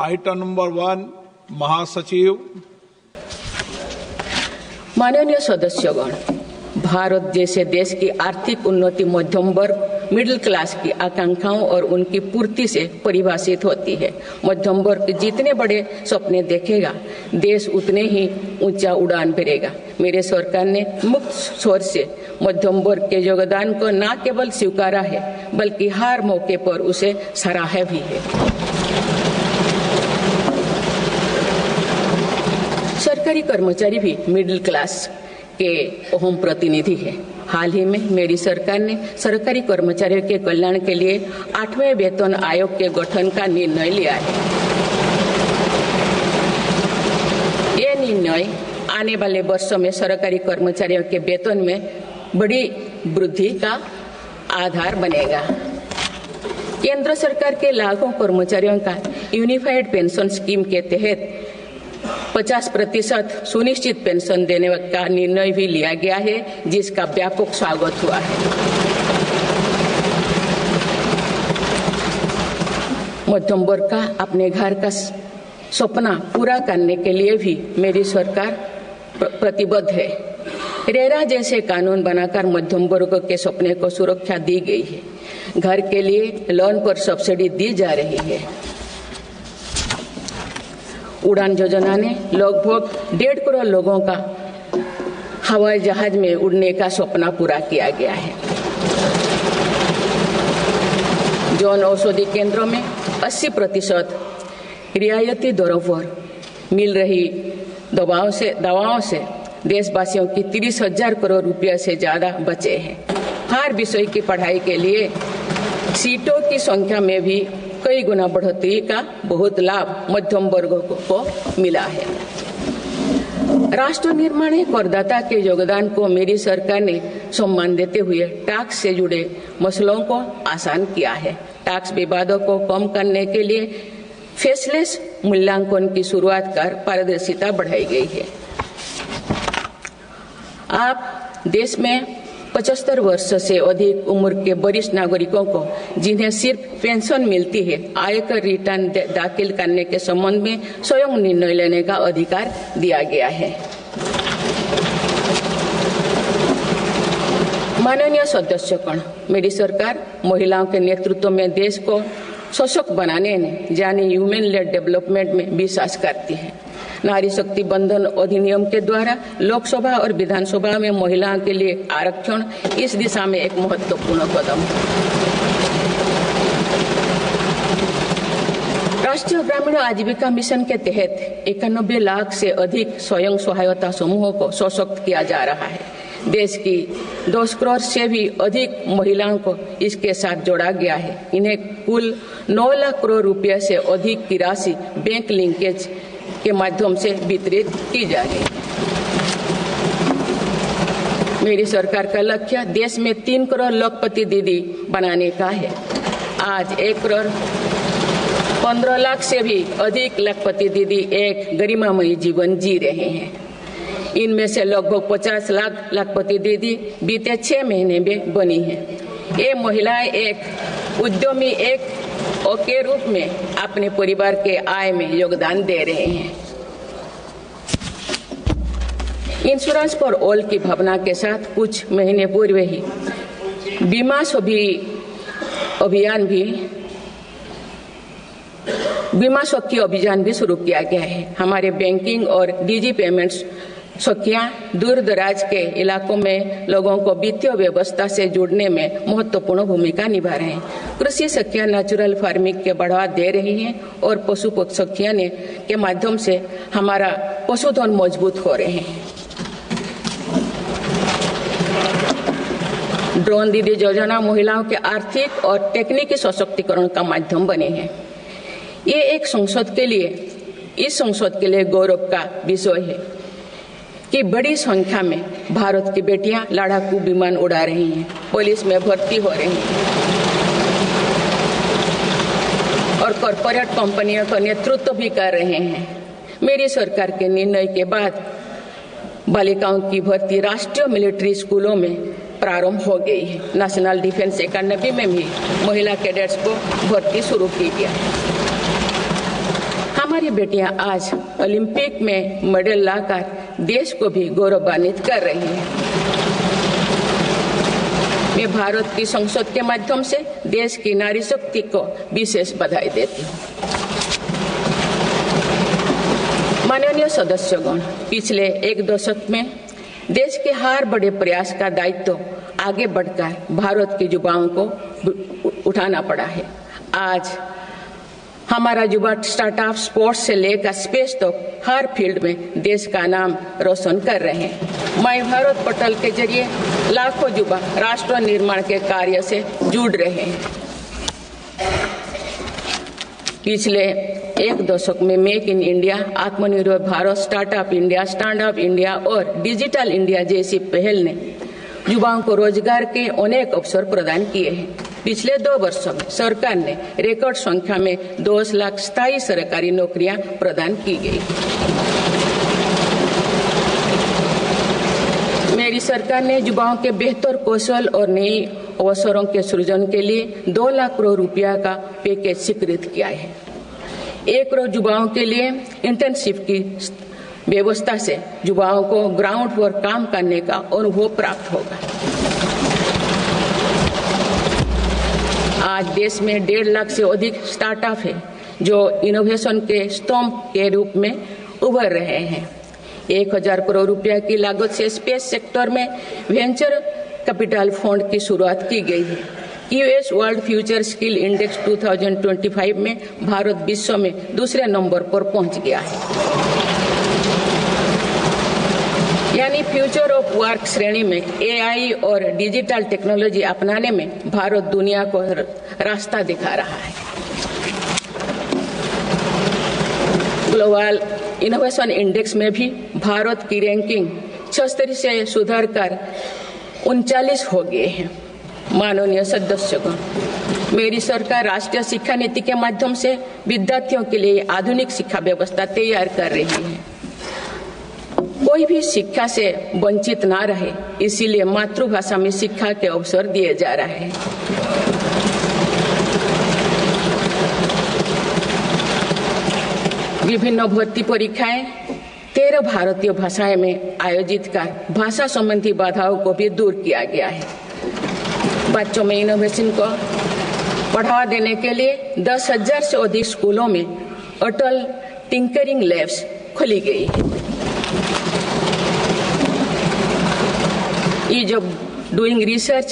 Item number 1 महासचिव। माननीय सदस्यगण, भारत जैसे देश की आर्थिक उन्नति मध्यम वर्ग मिडिल क्लास की आकांक्षाओं और उनकी पूर्ति से परिभाषित होती है। मध्यम वर्ग जितने बड़े सपने देखेगा, देश उतने ही ऊंचा उड़ान भरेगा। मेरे सरकार ने मुक्त स्वर से मध्यम वर्ग के योगदान को न केवल स्वीकारा है, बल्कि हर मौके पर उसे सराहा भी है। सरकारी कर्मचारी भी मिडिल क्लास के अहम प्रतिनिधि है। हाल ही में मेरी सरकार ने सरकारी कर्मचारियों के कल्याण के लिए 8वें वेतन आयोग के गठन का निर्णय लिया है। ये निर्णय आने वाले वर्षों में सरकारी कर्मचारियों के वेतन में बड़ी वृद्धि का आधार बनेगा। केंद्र सरकार के लाखों कर्मचारियों का यूनिफाइड पेंशन स्कीम के तहत 50% सुनिश्चित पेंशन देने का निर्णय भी लिया गया है, जिसका व्यापक स्वागत हुआ है। मध्यम वर्ग का अपने घर का सपना पूरा करने के लिए भी मेरी सरकार प्रतिबद्ध है। रेरा जैसे कानून बनाकर मध्यम वर्ग के सपने को सुरक्षा दी गई है। घर के लिए लोन पर सब्सिडी दी जा रही है। उड़ान योजना ने लगभग 1.5 करोड़ लोगों का हवाई जहाज में उड़ने का सपना पूरा किया गया है। जन औषधि केंद्रों में 80% रियायती दरों पर मिल रही दवाओं से देशवासियों की 30,000 करोड़ रुपये से ज्यादा बचे हैं। हर विषय की पढ़ाई के लिए सीटों की संख्या में भी कई गुना बढ़ोतरी का बहुत लाभ मध्यम वर्ग को मिला है। राष्ट्र निर्माण में करदाता के योगदान को मेरी सरकार ने सम्मान देते हुए टैक्स से जुड़े मसलों को आसान किया है। टैक्स विवादों को कम करने के लिए फेसलेस मूल्यांकन की शुरुआत कर पारदर्शिता बढ़ाई गई है। आप देश में 75 वर्ष से अधिक उम्र के वरिष्ठ नागरिकों को, जिन्हें सिर्फ पेंशन मिलती है, आयकर रिटर्न दाखिल करने के संबंध में स्वयं निर्णय लेने का अधिकार दिया गया है। माननीय सदस्यगण, मेरी सरकार महिलाओं के नेतृत्व में देश को सशक्त बनाने में यानी ह्यूमन लेड डेवलपमेंट में विश्वास करती है। नारी शक्ति बंधन अधिनियम के द्वारा लोकसभा और विधानसभा में महिलाओं के लिए आरक्षण इस दिशा में एक महत्वपूर्ण कदम है। राष्ट्रीय ग्रामीण आजीविका मिशन के तहत 91 लाख से अधिक स्वयं सहायता समूहों को सशक्त किया जा रहा है। देश की 10 करोड़ से भी अधिक महिलाओं को इसके साथ जोड़ा गया है। इन्हें कुल 9 लाख करोड़ रुपए से अधिक की राशि बैंक लिंकेज के माध्यम से वितरित की जा रही है। मेरी सरकार का लक्ष्य देश में 3 करोड़ लखपति दीदी बनाने का है। आज 1 करोड़ 15 लाख से भी अधिक लखपति दीदी एक गरिमामयी जीवन जी रहे हैं। इनमें से लगभग 50 लाख लखपति दीदी बीते 6 महीने में बनी हैं। ये महिलाएं एक उद्यमी के रूप में अपने परिवार के आय में योगदान दे रहे हैं। इंश्योरेंस फॉर ऑल की भावना के साथ कुछ महीने पूर्व ही बीमा सखी अभियान भी शुरू किया गया है। हमारे बैंकिंग और डिजी पेमेंट्स सखियां दूर दराज के इलाकों में लोगों को वित्तीय व्यवस्था से जुड़ने में महत्वपूर्ण भूमिका निभा रहे हैं। कृषि सखियां नेचुरल फार्मिंग के बढ़ावा दे रही हैं और पशु सखियां के माध्यम से हमारा पशुधन मजबूत हो रहे हैं। ड्रोन दीदी योजना महिलाओं के आर्थिक और तकनीकी सशक्तिकरण का माध्यम बने हैं। ये इस संसद के लिए गौरव का विषय है कि बड़ी संख्या में भारत की बेटियां लड़ाकू विमान उड़ा रही हैं, पुलिस में भर्ती हो रही हैं और कॉरपोरेट कंपनियों का नेतृत्व भी कर रहे हैं। मेरी सरकार के निर्णय के बाद बालिकाओं की भर्ती राष्ट्रीय मिलिट्री स्कूलों में प्रारंभ हो गई है। नेशनल डिफेंस एकेडमी में भी महिला कैडेट्स को भर्ती शुरू की गई है। हमारी बेटियां आज ओलंपिक में मेडल लाकर देश को भी गौरवान्वित कर रही हैं। मैं भारत की संसद के माध्यम से देश की नारी शक्ति को विशेष बधाई देती हूँ। माननीय सदस्यगण, पिछले एक दशक में देश के हर बड़े प्रयास का दायित्व आगे बढ़कर भारत के युवाओं को उठाना पड़ा है। आज हमारा युवा स्टार्टअप स्पोर्ट्स से लेकर स्पेस तक हर फील्ड में देश का नाम रोशन कर रहे हैं। माय भारत पोर्टल के जरिए लाखों युवा राष्ट्र निर्माण के कार्य से जुड़ रहे हैं। पिछले एक दशक में मेक इन इंडिया, आत्मनिर्भर Bharat, startup India, stand up India और डिजिटल इंडिया जैसी पहल ने युवाओं को रोजगार के अनेक अवसर प्रदान किए हैं। पिछले 2 वर्षों में सरकार ने रिकॉर्ड संख्या में 2 लाख स्थायी सरकारी नौकरियां प्रदान की गई। मेरी सरकार ने युवाओं के बेहतर कौशल और नए अवसरों के सृजन के लिए 2 लाख करोड़ रुपया का पैकेज स्वीकृत किया है। 1 करोड़ युवाओं के लिए इंटर्नशिप की व्यवस्था से युवाओं को ग्राउंड पर काम करने का अनुभव प्राप्त होगा। आज देश में 1.5 लाख से अधिक स्टार्टअप है जो इनोवेशन के स्तंभ के रूप में उभर रहे हैं। 1000 करोड़ रुपया की लागत से स्पेस सेक्टर में वेंचर कैपिटल फंड की शुरुआत की गई है। US world future skill index 2025 में भारत विश्व में दूसरे नंबर पर पहुंच गया है। यानी फ्यूचर ऑफ वर्क श्रेणी में एआई और डिजिटल टेक्नोलॉजी अपनाने में भारत दुनिया को रास्ता दिखा रहा है। ग्लोबल इनोवेशन इंडेक्स में भी भारत की रैंकिंग 76 से सुधरकर 39 हो गए हैं। माननीय सदस्यगण, मेरी सरकार राष्ट्रीय शिक्षा नीति के माध्यम से विद्यार्थियों के लिए आधुनिक शिक्षा व्यवस्था तैयार कर रही है। कोई भी शिक्षा से वंचित ना रहे, इसीलिए मातृभाषा में शिक्षा के अवसर दिए जा रहे हैं। विभिन्न भर्ती परीक्षाएं 13 भारतीय भाषाएं में आयोजित कर भाषा संबंधी बाधाओं को भी दूर किया गया है। बच्चों में इनोवेशन को बढ़ावा देने के लिए 10,000 से अधिक स्कूलों में अटल टिंकरिंग लैब्स खोली गई है। Ease of doing research